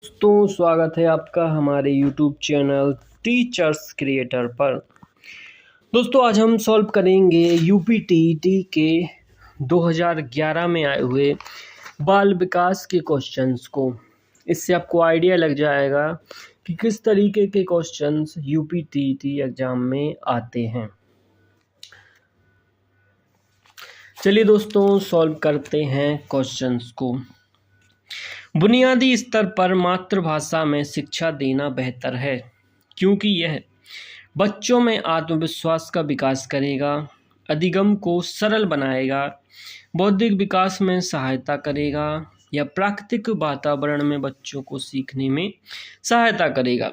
दोस्तों स्वागत है आपका हमारे YouTube चैनल टीचर्स क्रिएटर पर। दोस्तों आज हम सॉल्व करेंगे यूपीटीईटी के 2011 में आए हुए बाल विकास के क्वेश्चंस को। इससे आपको आइडिया लग जाएगा कि किस तरीके के क्वेश्चंस यूपीटीईटी एग्ज़ाम में आते हैं। चलिए दोस्तों सॉल्व करते हैं क्वेश्चंस को। बुनियादी स्तर पर मातृभाषा में शिक्षा देना बेहतर है क्योंकि यह बच्चों में आत्मविश्वास का विकास करेगा, अधिगम को सरल बनाएगा, बौद्धिक विकास में सहायता करेगा या प्राकृतिक वातावरण में बच्चों को सीखने में सहायता करेगा।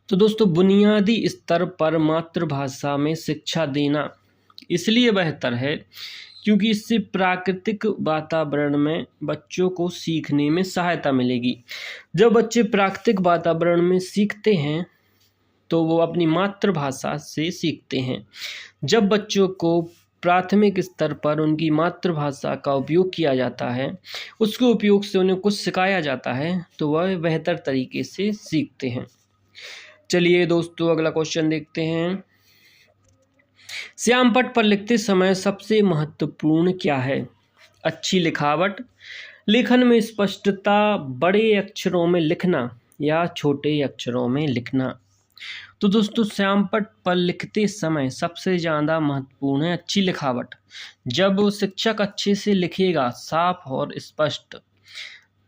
तो दोस्तों बुनियादी स्तर पर मातृभाषा में शिक्षा देना इसलिए बेहतर है क्योंकि इससे प्राकृतिक वातावरण में बच्चों को सीखने में सहायता मिलेगी। जब बच्चे प्राकृतिक वातावरण में सीखते हैं तो वो अपनी मातृभाषा से सीखते हैं। जब बच्चों को प्राथमिक स्तर पर उनकी मातृभाषा का उपयोग किया जाता है, उसके उपयोग से उन्हें कुछ सिखाया जाता है, तो वह बेहतर तरीके से सीखते हैं। चलिए दोस्तों अगला क्वेश्चन देखते हैं। श्यामपट्ट पर लिखते समय सबसे महत्वपूर्ण क्या है? अच्छी लिखावट, लेखन में स्पष्टता, बड़े अक्षरों में लिखना या छोटे अक्षरों में लिखना। तो दोस्तों श्यामपट्ट पर लिखते समय सबसे ज़्यादा महत्वपूर्ण है अच्छी लिखावट। जब शिक्षक अच्छे से लिखेगा साफ और स्पष्ट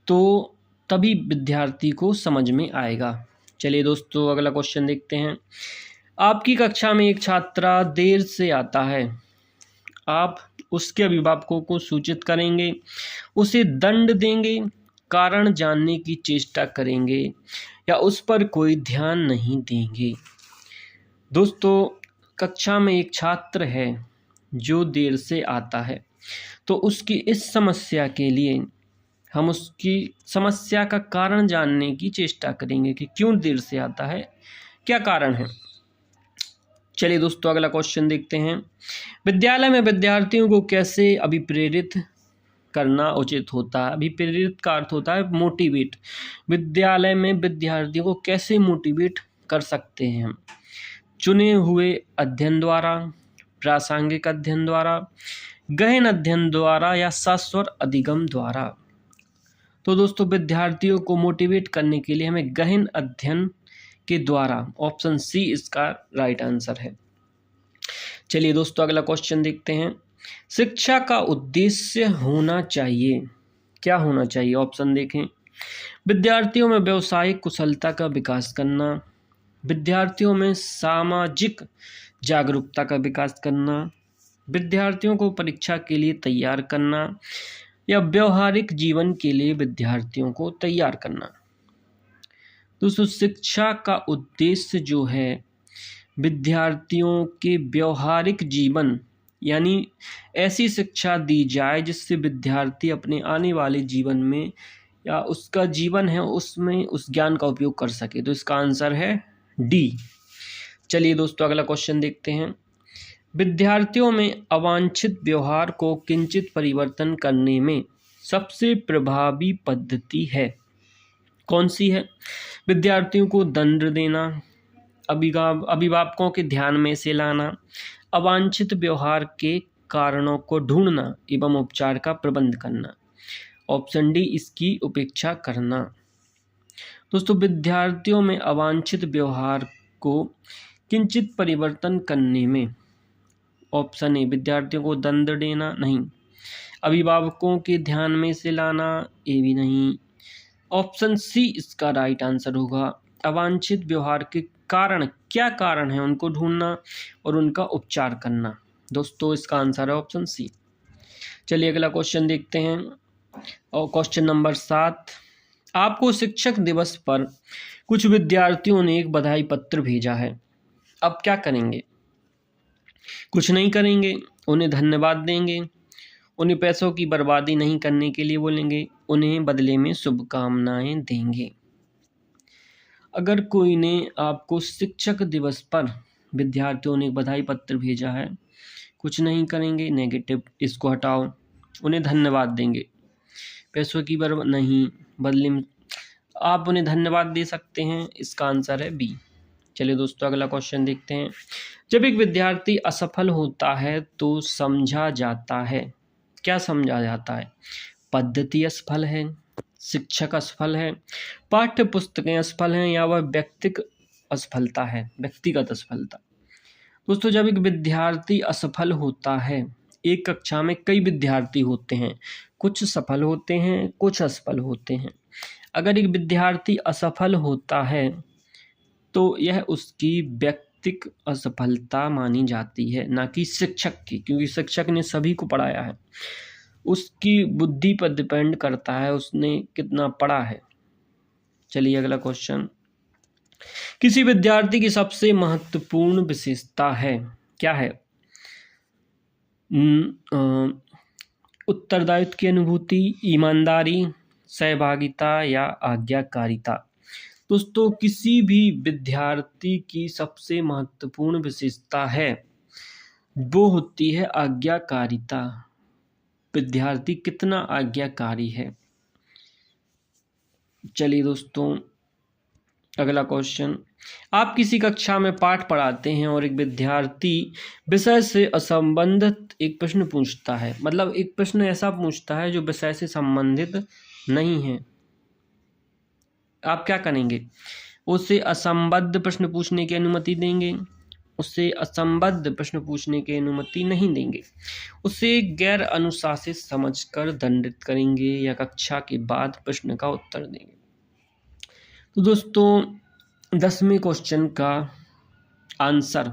तो तभी विद्यार्थी को समझ में आएगा। चलिए दोस्तों अगला क्वेश्चन देखते हैं। आपकी कक्षा में एक छात्रा देर से आता है, आप उसके अभिभावकों को सूचित करेंगे, उसे दंड देंगे, कारण जानने की चेष्टा करेंगे या उस पर कोई ध्यान नहीं देंगे? दोस्तों कक्षा में एक छात्र है जो देर से आता है, तो उसकी इस समस्या के लिए हम उसकी समस्या का कारण जानने की चेष्टा करेंगे कि क्यों देर से आता है, क्या कारण है। चलिए दोस्तों अगला क्वेश्चन देखते हैं। विद्यालय में विद्यार्थियों को कैसे अभिप्रेरित करना उचित होता है? अभिप्रेरित का अर्थ होता है मोटिवेट। विद्यालय में विद्यार्थियों को कैसे मोटिवेट कर सकते हैं हम? चुने हुए अध्ययन द्वारा, प्रासंगिक अध्ययन द्वारा, गहन अध्ययन द्वारा या सस्वर अधिगम द्वारा। तो दोस्तों विद्यार्थियों को मोटिवेट करने के लिए हमें गहन अध्ययन के द्वारा, ऑप्शन सी इसका राइट आंसर है। चलिए दोस्तों अगला क्वेश्चन देखते हैं। शिक्षा का उद्देश्य होना चाहिए, क्या होना चाहिए? ऑप्शन देखें। विद्यार्थियों में व्यावसायिक कुशलता का विकास करना, विद्यार्थियों में सामाजिक जागरूकता का विकास करना, विद्यार्थियों को परीक्षा के लिए तैयार करना या व्यवहारिक जीवन के लिए विद्यार्थियों को तैयार करना। दोस्तों शिक्षा का उद्देश्य जो है विद्यार्थियों के व्यवहारिक जीवन, यानी ऐसी शिक्षा दी जाए जिससे विद्यार्थी अपने आने वाले जीवन में या उसका जीवन है उसमें उस ज्ञान का उपयोग कर सके। तो इसका आंसर है डी। चलिए दोस्तों अगला क्वेश्चन देखते हैं। विद्यार्थियों में अवांछित व्यवहार को किंचित परिवर्तन करने में सबसे प्रभावी पद्धति है, कौन सी है? विद्यार्थियों को दंड देना, अभिभावकों के ध्यान में से लाना, अवांछित व्यवहार के कारणों को ढूंढना एवं उपचार का प्रबंध करना। ऑप्शन डी इसकी उपेक्षा करना। दोस्तों विद्यार्थियों में अवांछित व्यवहार को किंचित परिवर्तन करने में ऑप्शन ए विद्यार्थियों को दंड देना नहीं, अभिभावकों के ध्यान में से लाना ये भी नहीं, ऑप्शन सी इसका राइट आंसर होगा। अवांछित व्यवहार के कारण, क्या कारण है उनको ढूंढना और उनका उपचार करना। दोस्तों इसका आंसर है ऑप्शन सी। चलिए अगला क्वेश्चन देखते हैं और क्वेश्चन नंबर 7। आपको शिक्षक दिवस पर कुछ विद्यार्थियों ने एक बधाई पत्र भेजा है, अब क्या करेंगे? कुछ नहीं करेंगे, उन्हें धन्यवाद देंगे, उन्हें पैसों की बर्बादी नहीं करने के लिए बोलेंगे, उन्हें बदले में शुभकामनाएं देंगे। अगर कोई ने आपको शिक्षक दिवस पर विद्यार्थियों ने एक बधाई पत्र भेजा है, कुछ नहीं करेंगे, नेगेटिव इसको हटाओ, उन्हें धन्यवाद देंगे, पैसों की बर्बादी नहीं, बदले में आप उन्हें धन्यवाद दे सकते हैं। इसका आंसर है बी। चलिए दोस्तों अगला क्वेश्चन देखते हैं। जब एक विद्यार्थी असफल होता है तो समझा जाता है, क्या समझा जाता है? पद्धति असफल है, शिक्षक असफल है, पाठ्य पुस्तकें असफल हैं, या वह व्यक्तिगत असफलता। दोस्तों जब एक विद्यार्थी असफल होता है, एक कक्षा में कई विद्यार्थी होते हैं, कुछ सफल होते हैं, कुछ असफल होते हैं। अगर एक विद्यार्थी असफल होता है तो यह उसकी व्यक्तिगत असफलता मानी जाती है, ना कि शिक्षक की, क्योंकि शिक्षक ने सभी को पढ़ाया है। उसकी बुद्धि पर डिपेंड करता है उसने कितना पढ़ा है। चलिए अगला क्वेश्चन। किसी विद्यार्थी की सबसे महत्वपूर्ण विशेषता है, क्या है? उत्तरदायित्व की अनुभूति, ईमानदारी, सहभागिता या आज्ञाकारिता। दोस्तों किसी भी विद्यार्थी की सबसे महत्वपूर्ण विशेषता है वो होती है आज्ञाकारिता। विद्यार्थी कितना आज्ञाकारी है। चलिए दोस्तों अगला क्वेश्चन। आप किसी कक्षा में पाठ पढ़ाते हैं और एक विद्यार्थी विषय से असंबंधित एक प्रश्न पूछता है, मतलब एक प्रश्न ऐसा पूछता है जो विषय से संबंधित नहीं है, आप क्या करेंगे? उसे असंबद्ध प्रश्न पूछने की अनुमति देंगे, उसे असंबद्ध प्रश्न पूछने की अनुमति नहीं देंगे, उसे गैर अनुशासित समझकर दंडित करेंगे, या कक्षा के बाद प्रश्न का उत्तर देंगे? तो दोस्तों 10वें क्वेश्चन का आंसर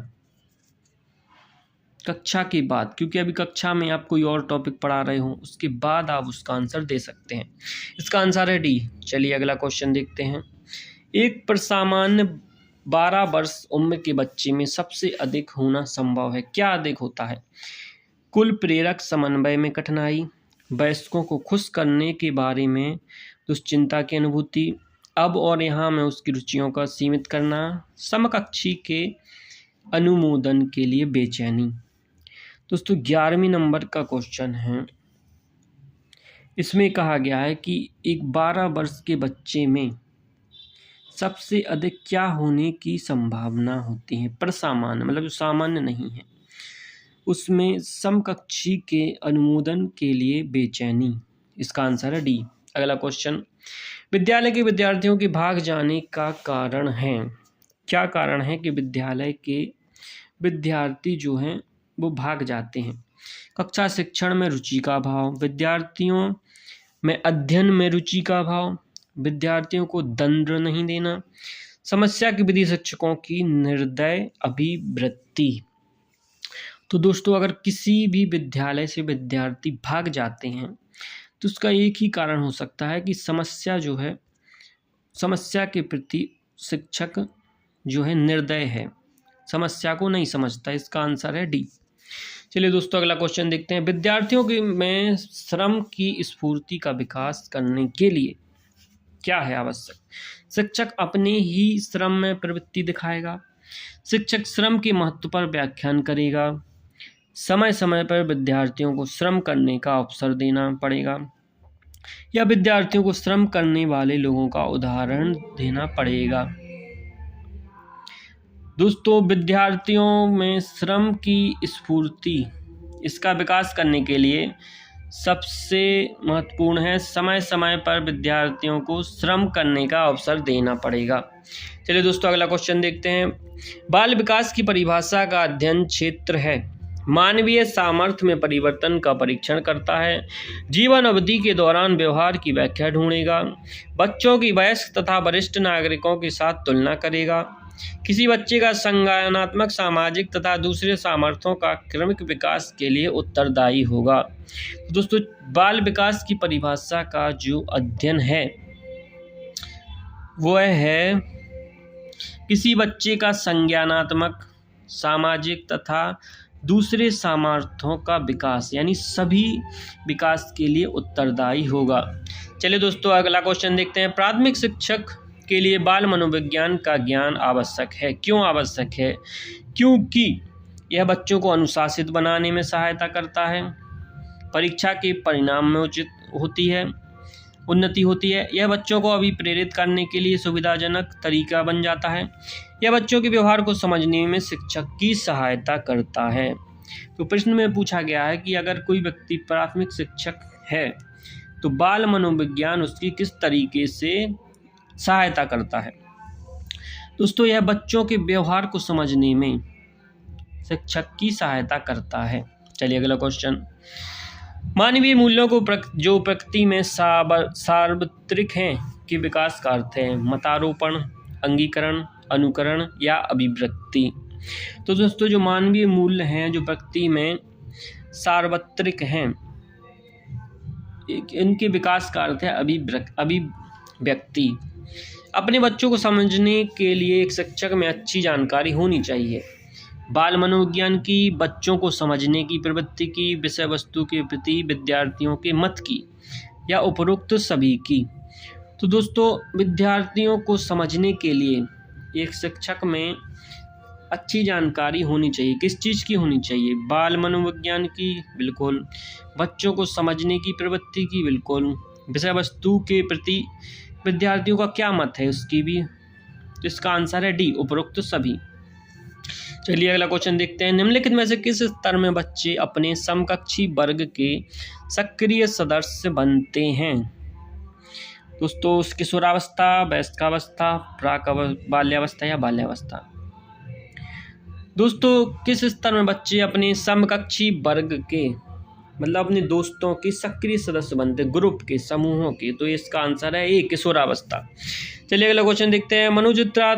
कक्षा के बाद, क्योंकि अभी कक्षा में आप कोई और टॉपिक पढ़ा रहे हो, उसके बाद आप उसका आंसर दे सकते हैं। इसका आंसर है डी। चलिए अगला क्वेश्चन देखते हैं। एक प्रसामान्य 12 वर्ष उम्र के बच्चे में सबसे अधिक होना संभव है, क्या अधिक होता है? कुल प्रेरक समन्वय में कठिनाई, वयस्कों को खुश करने के बारे में दुश्चिंता की अनुभूति, अब और यहाँ में उसकी रुचियों का सीमित करना, समकक्षी के अनुमोदन के लिए बेचैनी। दोस्तों 11वें नंबर का क्वेश्चन है। इसमें कहा गया है कि एक 12 वर्ष के बच्चे में सबसे अधिक क्या होने की संभावना होती है? प्रसामान्य मतलब जो सामान्य नहीं है, उसमें समकक्षी के अनुमोदन के लिए बेचैनी। इसका आंसर है डी। अगला क्वेश्चन। विद्यालय के विद्यार्थियों के भाग जाने का कारण है, क्या कारण है कि विद्यालय के विद्यार्थी जो हैं वो भाग जाते हैं? कक्षा शिक्षण में रुचि का अभाव, विद्यार्थियों में अध्ययन में रुचि का अभाव, विद्यार्थियों को दंड नहीं देना, समस्या की विधि शिक्षकों की निर्दय अभिवृत्ति। तो दोस्तों अगर किसी भी विद्यालय से विद्यार्थी भाग जाते हैं तो उसका एक ही कारण हो सकता है कि समस्या जो है, समस्या के प्रति शिक्षक जो है निर्दय है, समस्या को नहीं समझता। इसका आंसर है डी। चलिए दोस्तों अगला क्वेश्चन देखते हैं। विद्यार्थियों के में श्रम की स्फूर्ति का विकास करने के लिए क्या है आवश्यक? शिक्षक अपने ही श्रम में प्रवृत्ति दिखाएगा, शिक्षक श्रम के महत्व पर व्याख्यान करेगा, समय समय पर विद्यार्थियों को श्रम करने का अवसर देना पड़ेगा, या विद्यार्थियों को श्रम करने वाले लोगों का उदाहरण देना पड़ेगा। दोस्तों विद्यार्थियों में श्रम की स्फूर्ति, इसका विकास करने के लिए सबसे महत्वपूर्ण है समय समय पर विद्यार्थियों को श्रम करने का अवसर देना पड़ेगा। चलिए दोस्तों अगला क्वेश्चन देखते हैं। बाल विकास की परिभाषा का अध्ययन क्षेत्र है, मानवीय सामर्थ्य में परिवर्तन का परीक्षण करता है, जीवन अवधि के दौरान व्यवहार की व्याख्या ढूंढेगा, बच्चों की वयस्क तथा वरिष्ठ नागरिकों के साथ तुलना करेगा, किसी बच्चे का संज्ञानात्मक, सामाजिक तथा दूसरे सामर्थ्यों का क्रमिक विकास के लिए उत्तरदायी होगा। तो दोस्तों बाल विकास की परिभाषा का जो अध्ययन है वह है किसी बच्चे का संज्ञानात्मक, सामाजिक तथा दूसरे सामर्थ्यों का विकास, यानी सभी विकास के लिए उत्तरदायी होगा। चलिए दोस्तों अगला क्वेश्चन देखते हैं। प्राथमिक शिक्षक के लिए बाल मनोविज्ञान का ज्ञान आवश्यक है, क्यों आवश्यक है? क्योंकि यह बच्चों को अनुशासित बनाने में सहायता करता है, परीक्षा के परिणाम में उचित होती है, उन्नति होती है। यह बच्चों को अभिप्रेरित करने के लिए सुविधाजनक तरीका बन जाता है। यह बच्चों के व्यवहार को समझने में शिक्षक की सहायता करता है। तो प्रश्न में पूछा गया है कि अगर कोई व्यक्ति प्राथमिक शिक्षक है तो बाल मनोविज्ञान उसकी किस तरीके से सहायता करता है। दोस्तों, यह बच्चों के व्यवहार को समझने में शिक्षक की सहायता करता है। चलिए अगला क्वेश्चन। मानवीय मूल्यों को जो प्रकृति में सार्वत्रिक हैं के विकास का अर्थ है मतारोपण, अंगीकरण, अनुकरण या अभिव्यक्ति। तो दोस्तों, जो मानवीय मूल्य हैं जो प्रकृति में सार्वत्रिक हैं, इनके विकास का अर्थ है अभिव्यक्ति। अपने बच्चों को समझने के लिए एक शिक्षक में अच्छी जानकारी होनी चाहिए। बाल मनोविज्ञान की बच्चों को समझने की प्रवृत्ति की, विषय वस्तु के प्रति विद्यार्थियों के मत की या उपरोक्त सभी की। तो दोस्तों, विद्यार्थियों को समझने के लिए एक शिक्षक में अच्छी जानकारी होनी चाहिए। किस चीज़ की होनी चाहिए? बाल मनोविज्ञान की, बिल्कुल। बच्चों को समझने की प्रवृत्ति की, बिल्कुल। विषय वस्तु के प्रति विद्यार्थियों का क्या मत है, उसकी भी। तो इसका आंसर है डी, उपरोक्त सभी। चलिए अगला क्वेश्चन देखते हैं। निम्नलिखित में से किस स्तर में बच्चे अपने समकक्षी वर्ग के सक्रिय सदस्य बनते हैं? दोस्तों, किशोरावस्था, वयस्कावस्था, प्राक बाल्यावस्था या बाल्यावस्था। दोस्तों, किस स्तर में बच्चे अपने समकक्षी वर्ग के, मतलब अपने दोस्तों के सक्रिय सदस्य बनते, ग्रुप के, समूहों के? तो इसका आंसर है ए, किशोरावस्था। चलिए अगला क्वेश्चन देखते हैं। मनोचित्र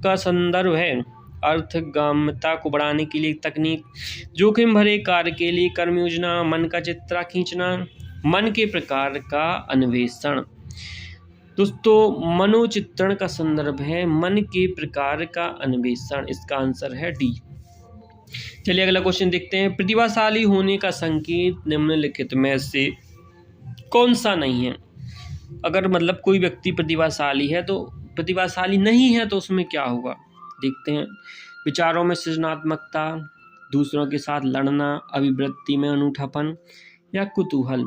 का संदर्भ है अर्थगम्यता को बढ़ाने के लिए तकनीक, जोखिम भरे कार्य के लिए कर्म योजना, मन का चित्रा खींचना, मन के प्रकार का अन्वेषण। दोस्तों, मनोचित्रण का संदर्भ है मन के प्रकार का अन्वेषण। इसका आंसर है डी। चलिए अगला क्वेश्चन देखते हैं। प्रतिभाशाली होने का संकेत निम्नलिखित में से कौन सा नहीं है? अगर मतलब कोई व्यक्ति प्रतिभाशाली है तो प्रतिभाशाली नहीं है तो उसमें क्या होगा, देखते हैं। विचारों में सृजनात्मकता, दूसरों के साथ लड़ना, अभिव्यक्ति में अनूठापन या कुतूहल।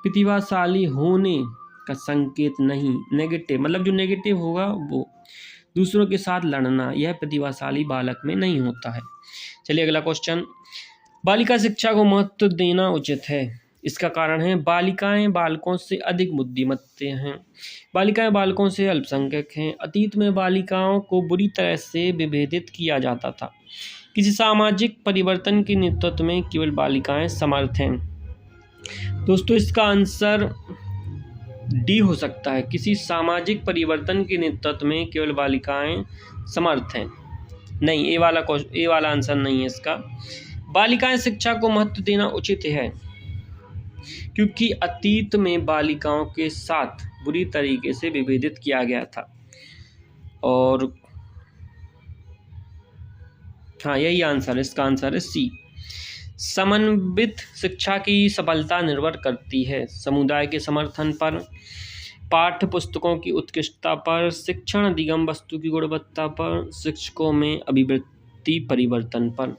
प्रतिभाशाली होने का संकेत नहीं, नेगेटिव, मतलब जो नेगेटिव होगा वो दूसरों के साथ लड़ना, यह प्रतिभाशाली बालक में नहीं होता है। चलिए अगला क्वेश्चन। बालिका शिक्षा को महत्व देना उचित है, इसका कारण है बालिकाएं बालकों से अधिक बुद्धिमत्त हैं, बालिकाएं बालकों से अल्पसंख्यक हैं। अतीत में बालिकाओं को बुरी तरह से विभेदित किया जाता था। किसी सामाजिक परिवर्तन के नेतृत्व में केवल बालिकाएं समर्थ हैं। दोस्तों, इसका आंसर डी हो सकता है। किसी सामाजिक परिवर्तन के नेतृत्व में केवल बालिकाएं समर्थ हैं। नहीं, ए वाला आंसर नहीं है इसका। बालिकाएं शिक्षा को महत्व देना उचित है क्योंकि अतीत में बालिकाओं के साथ बुरी तरीके से विभेदित किया गया था। और हाँ, यही आंसर है, इसका आंसर है सी। समन्वित शिक्षा की सफलता निर्भर करती है समुदाय के समर्थन पर, पाठ्य पुस्तकों की उत्कृष्टता पर, शिक्षण अधिगम वस्तु की गुणवत्ता पर, शिक्षकों में अभिवृत्ति परिवर्तन पर।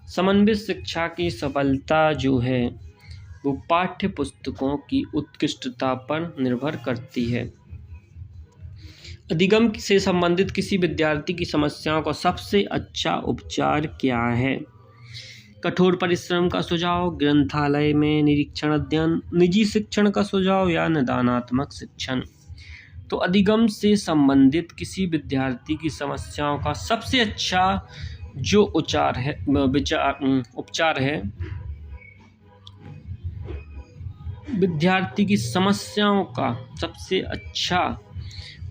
समन्वित शिक्षा की सफलता जो है वो पाठ्य पुस्तकों की उत्कृष्टता पर निर्भर करती है। अधिगम से संबंधित किसी विद्यार्थी की समस्याओं का सबसे अच्छा उपचार क्या है? कठोर परिश्रम का सुझाव, ग्रंथालय में निरीक्षण अध्ययन, निजी शिक्षण का सुझाव या निदानात्मक शिक्षण। तो अधिगम से संबंधित किसी विद्यार्थी की समस्याओं का सबसे अच्छा जो उपचार है विद्यार्थी की समस्याओं का सबसे अच्छा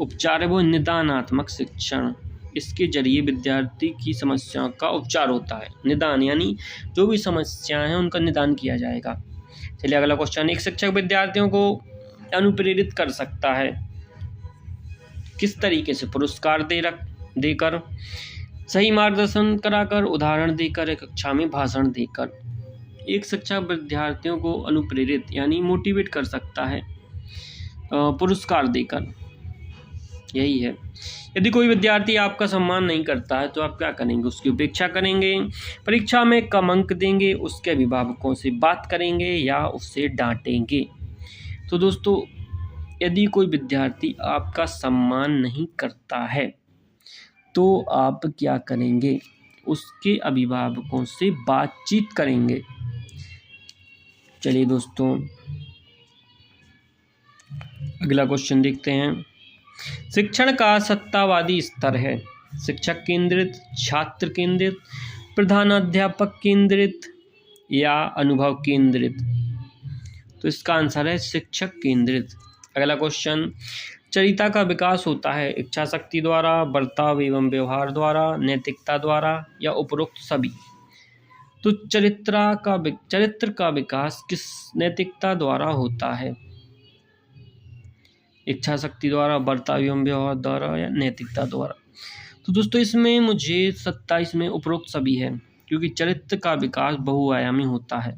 उपचार है वो निदानात्मक शिक्षण। इसके जरिए विद्यार्थी की समस्याओं का उपचार होता है। निदान यानी जो भी समस्याएं हैं उनका निदान किया जाएगा। चलिए अगला क्वेश्चन। एक शिक्षक विद्यार्थियों को अनुप्रेरित कर सकता है किस तरीके से? पुरस्कार देकर, सही मार्गदर्शन कराकर, उदाहरण देकर, एक कक्षा में भाषण देकर। एक शिक्षक विद्यार्थियों को अनुप्रेरित यानी मोटिवेट कर सकता है पुरस्कार देकर, यही है। यदि कोई विद्यार्थी आपका सम्मान नहीं करता है तो आप क्या करेंगे? उसकी उपेक्षा करेंगे, परीक्षा में कम अंक देंगे, उसके अभिभावकों से बात करेंगे या उससे डांटेंगे। तो दोस्तों, यदि कोई विद्यार्थी आपका सम्मान नहीं करता है तो आप क्या करेंगे? उसके अभिभावकों से बातचीत करेंगे। चलिए दोस्तों, अगला क्वेश्चन देखते हैं। शिक्षण का सत्तावादी स्तर है शिक्षक केंद्रित, छात्र केंद्रित, प्रधानाध्यापक केंद्रित या अनुभव केंद्रित? तो इसका आंसर है शिक्षक केंद्रित। अगला क्वेश्चन, चरिता का विकास होता है इच्छा शक्ति द्वारा, बर्ताव एवं व्यवहार द्वारा, नैतिकता द्वारा या उपरोक्त सभी? तो चरित्र का विकास किस नैतिकता द्वारा होता है? इच्छा शक्ति द्वारा, बर्ताव एवं व्यवहार द्वारा या नैतिकता द्वारा? तो दोस्तों इसमें मुझे 27 में उपरोक्त सभी है, क्योंकि चरित्र का विकास बहुआयामी होता है।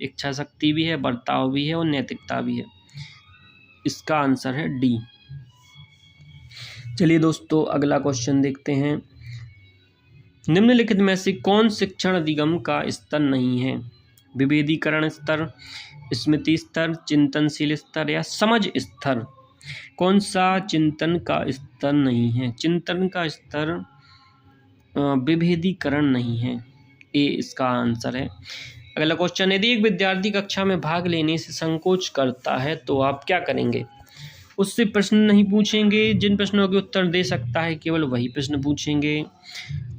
इच्छा शक्ति भी है, बर्ताव भी है और नैतिकता भी है। इसका आंसर है डी। चलिए दोस्तों, अगला क्वेश्चन देखते हैं। निम्नलिखित में से कौन शिक्षण अधिगम का स्तर नहीं है? विभेदीकरण स्तर, स्मृति स्तर, चिंतनशील स्तर या समझ स्तर? कौन सा चिंतन का स्तर नहीं है? चिंतन का स्तर विभेदीकरण नहीं है। ए इसका आंसर है। अगला क्वेश्चन, यदि एक विद्यार्थी कक्षा में भाग लेने से संकोच करता है तो आप क्या करेंगे? उससे प्रश्न नहीं पूछेंगे, जिन प्रश्नों के उत्तर दे सकता है केवल वही प्रश्न पूछेंगे।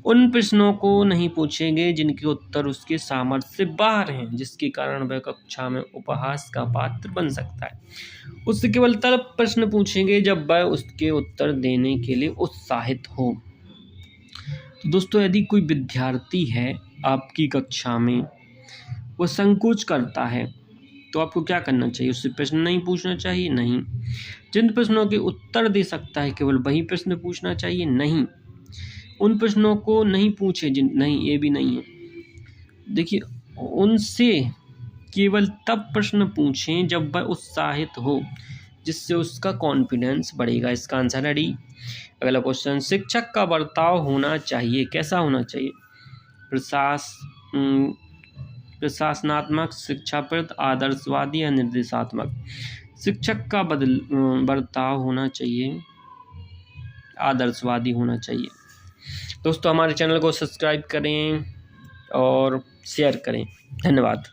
उन प्रश्नों को नहीं पूछेंगे जिनके उत्तर उसके सामर्थ्य से बाहर हैं, जिसके कारण वह कक्षा में उपहास का पात्र बन सकता है। उससे केवल तब प्रश्न पूछेंगे जब वह उसके उत्तर देने के लिए उत्साहित हो। तो दोस्तों, यदि कोई विद्यार्थी है आपकी कक्षा में, वह संकोच करता है, तो आपको क्या करना चाहिए? उससे प्रश्न नहीं पूछना चाहिए? नहीं। जिन प्रश्नों के उत्तर दे सकता है केवल वही प्रश्न पूछना चाहिए? नहीं। उन प्रश्नों को नहीं पूछे नहीं, ये भी नहीं है। देखिए, उनसे केवल तब प्रश्न पूछें जब वह उत्साहित हो, जिससे उसका कॉन्फिडेंस बढ़ेगा। इसका आंसर है डी। अगला क्वेश्चन, शिक्षक का बर्ताव होना चाहिए, कैसा होना चाहिए? प्रशासनात्मक, शिक्षाप्रद, आदर्शवादी या निर्देशात्मक? शिक्षक का बर्ताव होना चाहिए आदर्शवादी होना चाहिए। दोस्तों, हमारे चैनल को सब्सक्राइब करें और शेयर करें। धन्यवाद।